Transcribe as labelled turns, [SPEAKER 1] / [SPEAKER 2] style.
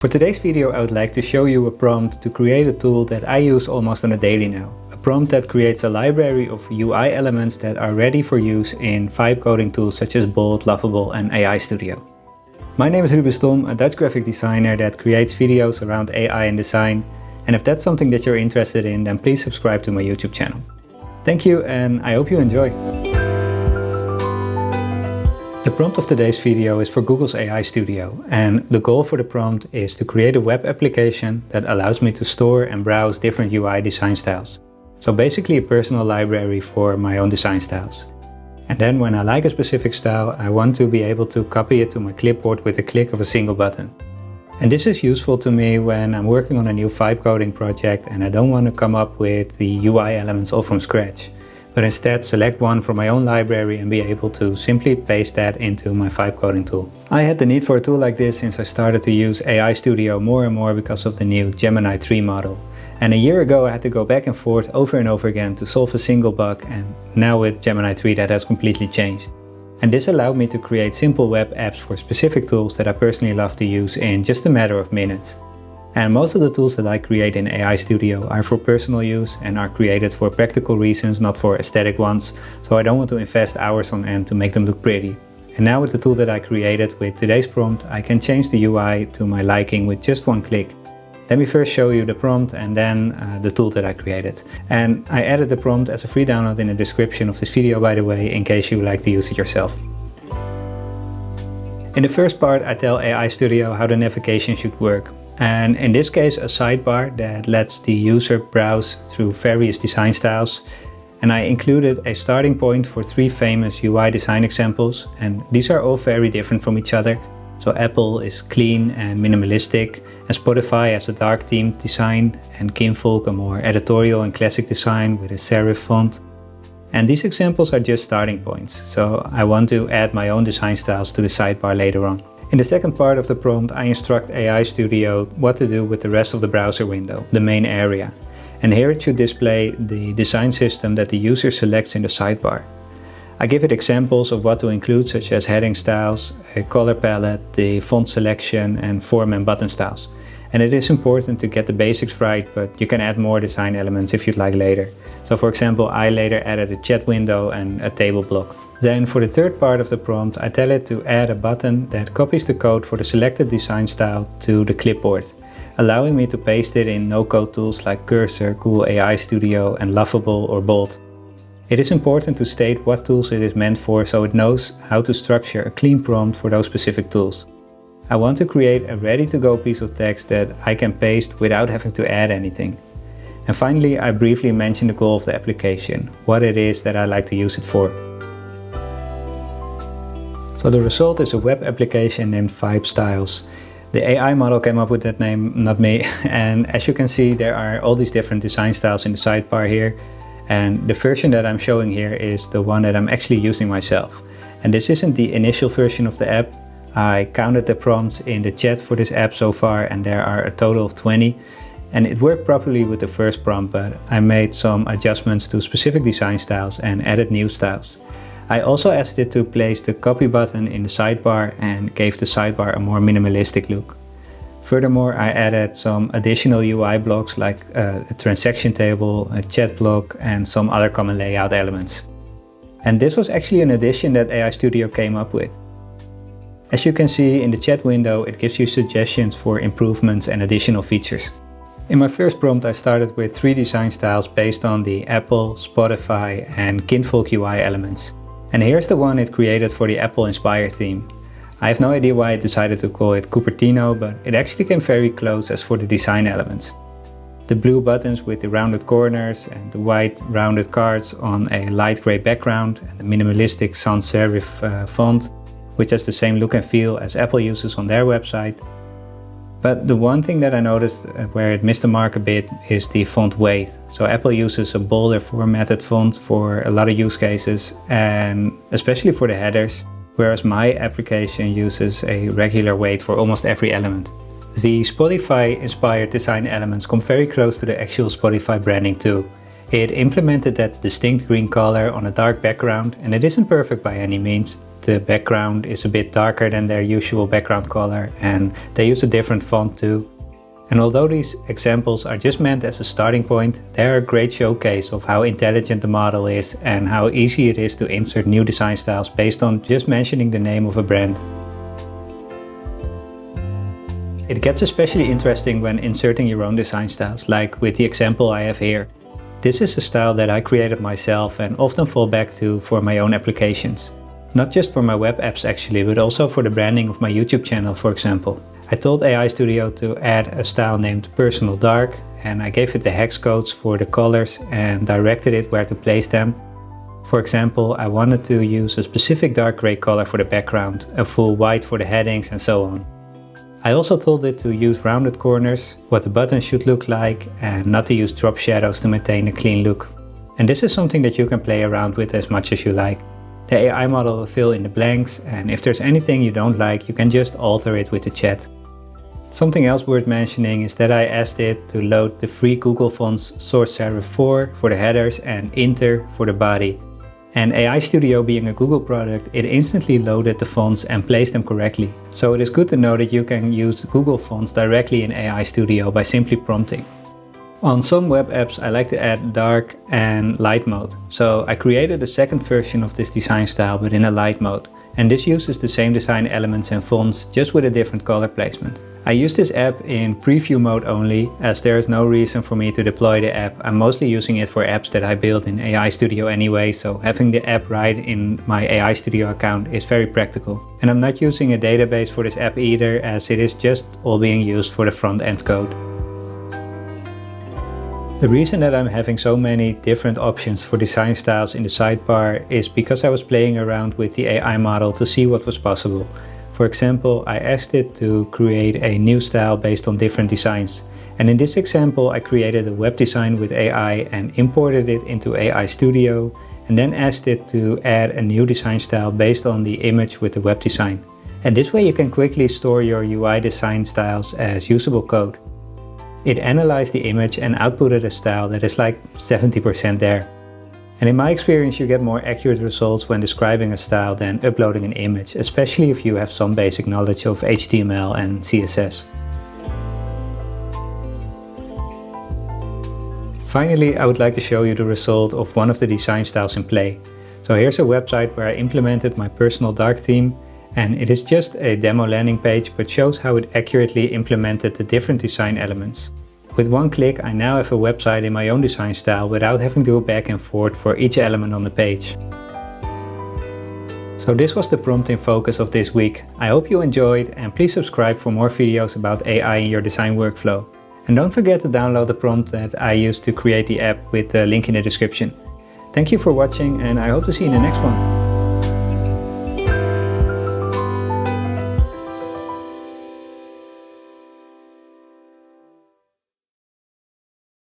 [SPEAKER 1] For today's video, I would like to show you a prompt to create a tool that I use almost on a daily now. A prompt that creates a library of UI elements that are ready for use in vibe coding tools such as Bold, Lovable and AI Studio. My name is Ruben Stom, a Dutch graphic designer that creates videos around AI and design. And if that's something that you're interested in, then please subscribe to my YouTube channel. Thank you and I hope you enjoy. The prompt of today's video is for Google's AI Studio, and the goal for the prompt is to create a web application that allows me to store and browse different UI design styles. So basically a personal library for my own design styles. And then when I like a specific style, I want to be able to copy it to my clipboard with a click of a single button. And this is useful to me when I'm working on a new vibe coding project and I don't want to come up with the UI elements all from scratch, but instead select one from my own library and be able to simply paste that into my vibe coding tool. I had the need for a tool like this since I started to use AI Studio more and more because of the new Gemini 3 model. And a year ago I had to go back and forth over and over again to solve a single bug, and now with Gemini 3 that has completely changed. And this allowed me to create simple web apps for specific tools that I personally love to use in just a matter of minutes. And most of the tools that I create in AI Studio are for personal use and are created for practical reasons, not for aesthetic ones, so I don't want to invest hours on end to make them look pretty. And now with the tool that I created with today's prompt, I can change the UI to my liking with just one click. Let me first show you the prompt and then the tool that I created. And I added the prompt as a free download in the description of this video, by the way, in case you like to use it yourself. In the first part, I tell AI Studio how the navigation should work. And in this case, a sidebar that lets the user browse through various design styles. And I included a starting point for 3 famous UI design examples, and these are all very different from each other. So Apple is clean and minimalistic, and Spotify has a dark themed design, and Kinvolk a more editorial and classic design with a serif font. And these examples are just starting points, so I want to add my own design styles to the sidebar later on. In the second part of the prompt, I instruct AI Studio what to do with the rest of the browser window, the main area. And here it should display the design system that the user selects in the sidebar. I give it examples of what to include, such as heading styles, a color palette, the font selection, and form and button styles. And it is important to get the basics right, but you can add more design elements if you'd like later. So for example, I later added a chat window and a table block. Then for the third part of the prompt, I tell it to add a button that copies the code for the selected design style to the clipboard, allowing me to paste it in no-code tools like Cursor, Google AI Studio, and Lovable or Bold. It is important to state what tools it is meant for so it knows how to structure a clean prompt for those specific tools. I want to create a ready-to-go piece of text that I can paste without having to add anything. And finally, I briefly mention the goal of the application, what it is that I like to use it for. So the result is a web application named Vibe Styles. The AI model came up with that name, not me. And as you can see, there are all these different design styles in the sidebar here. And the version that I'm showing here is the one that I'm actually using myself. And this isn't the initial version of the app. I counted the prompts in the chat for this app so far, and there are a total of 20. And it worked properly with the first prompt, but I made some adjustments to specific design styles and added new styles. I also asked it to place the copy button in the sidebar and gave the sidebar a more minimalistic look. Furthermore, I added some additional UI blocks like a transaction table, a chat block, and some other common layout elements. And this was actually an addition that AI Studio came up with. As you can see in the chat window, it gives you suggestions for improvements and additional features. In my first prompt, I started with 3 design styles based on the Apple, Spotify, and Kinvolk UI elements. And here's the one it created for the Apple inspired theme. I have no idea why it decided to call it Cupertino, but it actually came very close as for the design elements. The blue buttons with the rounded corners and the white rounded cards on a light gray background and the minimalistic sans serif font, which has the same look and feel as Apple uses on their website. But the one thing that I noticed where it missed the mark a bit is the font weight. So Apple uses a bolder formatted font for a lot of use cases, and especially for the headers, whereas my application uses a regular weight for almost every element. The Spotify inspired design elements come very close to the actual Spotify branding too. It implemented that distinct green color on a dark background, and it isn't perfect by any means. the background is a bit darker than their usual background color, and they use a different font too. And although these examples are just meant as a starting point, they are a great showcase of how intelligent the model is and how easy it is to insert new design styles based on just mentioning the name of a brand. It gets especially interesting when inserting your own design styles, like with the example I have here. This is a style that I created myself and often fall back to for my own applications. Not just for my web apps actually, but also for the branding of my YouTube channel, for example. I told AI Studio to add a style named Personal Dark, and I gave it the hex codes for the colors and directed it where to place them. For example, I wanted to use a specific dark gray color for the background, a full white for the headings, and so on. I also told it to use rounded corners, what the button should look like, and not to use drop shadows to maintain a clean look. And this is something that you can play around with as much as you like. The AI model will fill in the blanks, and if there's anything you don't like, you can just alter it with the chat. Something else worth mentioning is that I asked it to load the free Google fonts source serif 4 for the headers and Inter for the body. And AI Studio being a Google product, it instantly loaded the fonts and placed them correctly. So it is good to know that you can use Google fonts directly in AI Studio by simply prompting. On some web apps I like to add dark and light mode. So I created a second version of this design style but in a light mode. And this uses the same design elements and fonts just with a different color placement. I use this app in preview mode only, as there is no reason for me to deploy the app. I'm mostly using it for apps that I build in AI Studio anyway, so having the app right in my AI Studio account is very practical. And I'm not using a database for this app either, as it is just all being used for the front-end code. The reason that I'm having so many different options for design styles in the sidebar is because I was playing around with the AI model to see what was possible. For example, I asked it to create a new style based on different designs. And in this example, I created a web design with AI and imported it into AI Studio, and then asked it to add a new design style based on the image with the web design. And this way you can quickly store your UI design styles as usable code. It analyzed the image and outputted a style that is like 70% there. And in my experience, you get more accurate results when describing a style than uploading an image, especially if you have some basic knowledge of HTML and CSS. Finally, I would like to show you the result of one of the design styles in play. So here's a website where I implemented my personal dark theme, and it is just a demo landing page but shows how it accurately implemented the different design elements. With one click, I now have a website in my own design style without having to go back and forth for each element on the page. So this was the prompt in focus of this week. I hope you enjoyed, and please subscribe for more videos about AI in your design workflow. And don't forget to download the prompt that I used to create the app with the link in the description. Thank you for watching, and I hope to see you in the next one.